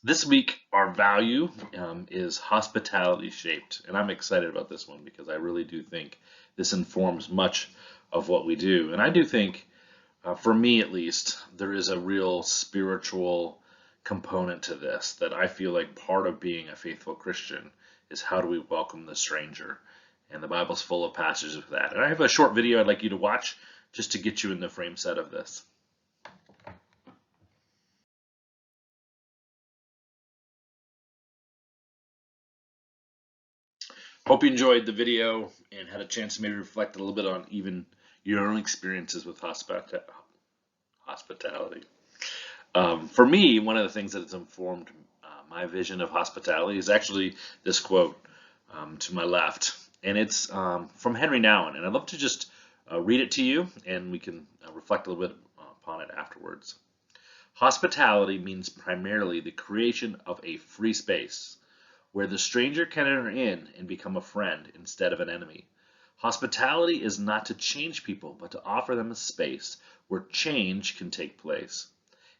This week, our value is hospitality shaped, and I'm excited about this one because I really do think this informs much of what we do. And I do think, for me at least, there is a real spiritual component to this that I feel like part of being a faithful Christian is how do we welcome the stranger? And the Bible's full of passages of that. And I have a short video I'd like you to watch just to get you in the frame set of this. Hope you enjoyed the video and had a chance to maybe reflect a little bit on even your own experiences with hospitality. For me, one of the things that has informed my vision of hospitality is actually this quote to my left, and it's from Henry Nouwen, and I'd love to just read it to you, and we can reflect a little bit upon it afterwards. Hospitality means primarily the creation of a free space where the stranger can enter in and become a friend instead of an enemy. Hospitality is not to change people, but to offer them a space where change can take place.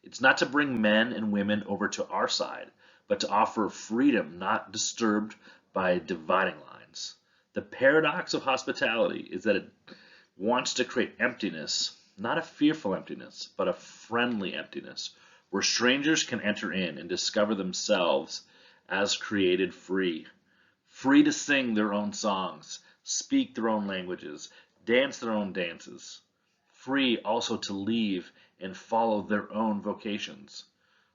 It's not to bring men and women over to our side, but to offer freedom not disturbed by dividing lines. The paradox of hospitality is that it wants to create emptiness, not a fearful emptiness, but a friendly emptiness, where strangers can enter in and discover themselves as created free. Free to sing their own songs, speak their own languages, dance their own dances. Free also to leave and follow their own vocations.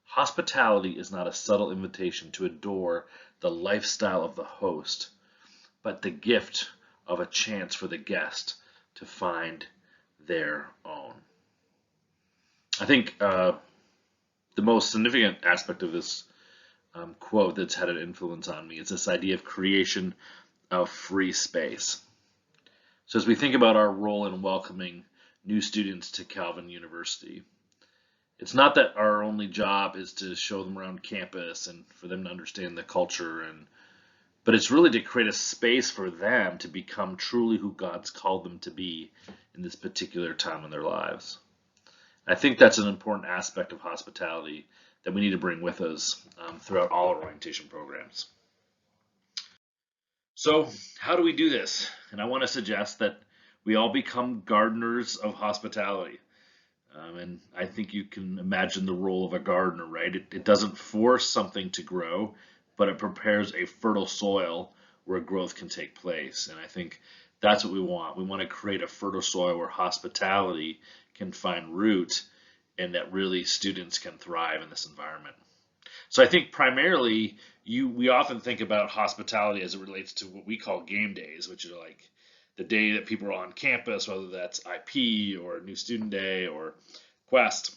Hospitality is not a subtle invitation to adore the lifestyle of the host, but the gift of a chance for the guest to find their own. I think the most significant aspect of this quote that's had an influence on me is this idea of creation of free space. So as we think about our role in welcoming new students to Calvin University, it's not that our only job is to show them around campus and for them to understand the culture, but it's really to create a space for them to become truly who God's called them to be in this particular time in their lives. I think that's an important aspect of hospitality that we need to bring with us throughout all our orientation programs. So, how do we do this? And I want to suggest that we all become gardeners of hospitality. And I think you can imagine the role of a gardener, right? It doesn't force something to grow, but it prepares a fertile soil where growth can take place. And I think that's what we want. We want to create a fertile soil where hospitality can find root and that really students can thrive in this environment. So I think primarily we often think about hospitality as it relates to what we call game days, which are like the day that people are on campus, whether that's IP or New Student Day or Quest.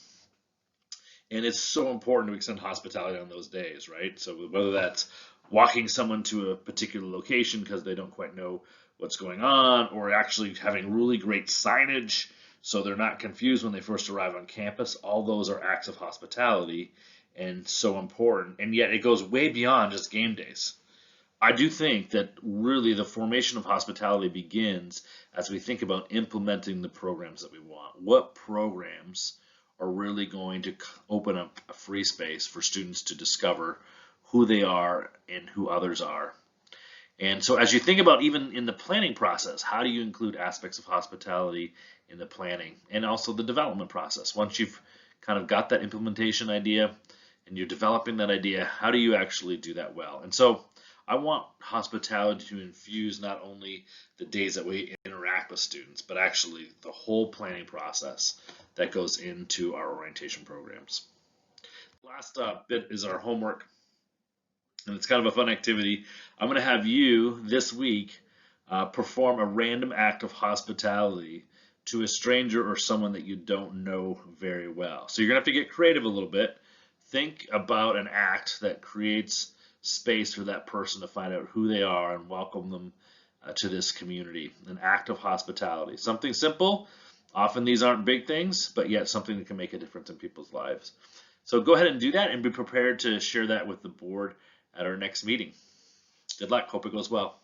And it's so important to extend hospitality on those days, right? So whether that's walking someone to a particular location because they don't quite know what's going on, or actually having really great signage so they're not confused when they first arrive on campus, all those are acts of hospitality and so important. And yet it goes way beyond just game days. I do think that really the formation of hospitality begins as we think about implementing the programs that we want. What programs are really going to open up a free space for students to discover who they are and who others are? And so as you think about even in the planning process, how do you include aspects of hospitality in the planning and also the development process? Once you've kind of got that implementation idea and you're developing that idea, how do you actually do that well? And so I want hospitality to infuse not only the days that we interact with students, but actually the whole planning process that goes into our orientation programs. Last bit is our homework, and it's kind of a fun activity. I'm going to have you this week perform a random act of hospitality to a stranger or someone that you don't know very well. So you're going to have to get creative a little bit. Think about an act that creates space for that person to find out who they are and welcome them to this community. An act of hospitality. Something simple. Often these aren't big things, but yet something that can make a difference in people's lives. So go ahead and do that and be prepared to share that with the board at our next meeting. Good luck. Hope it goes well.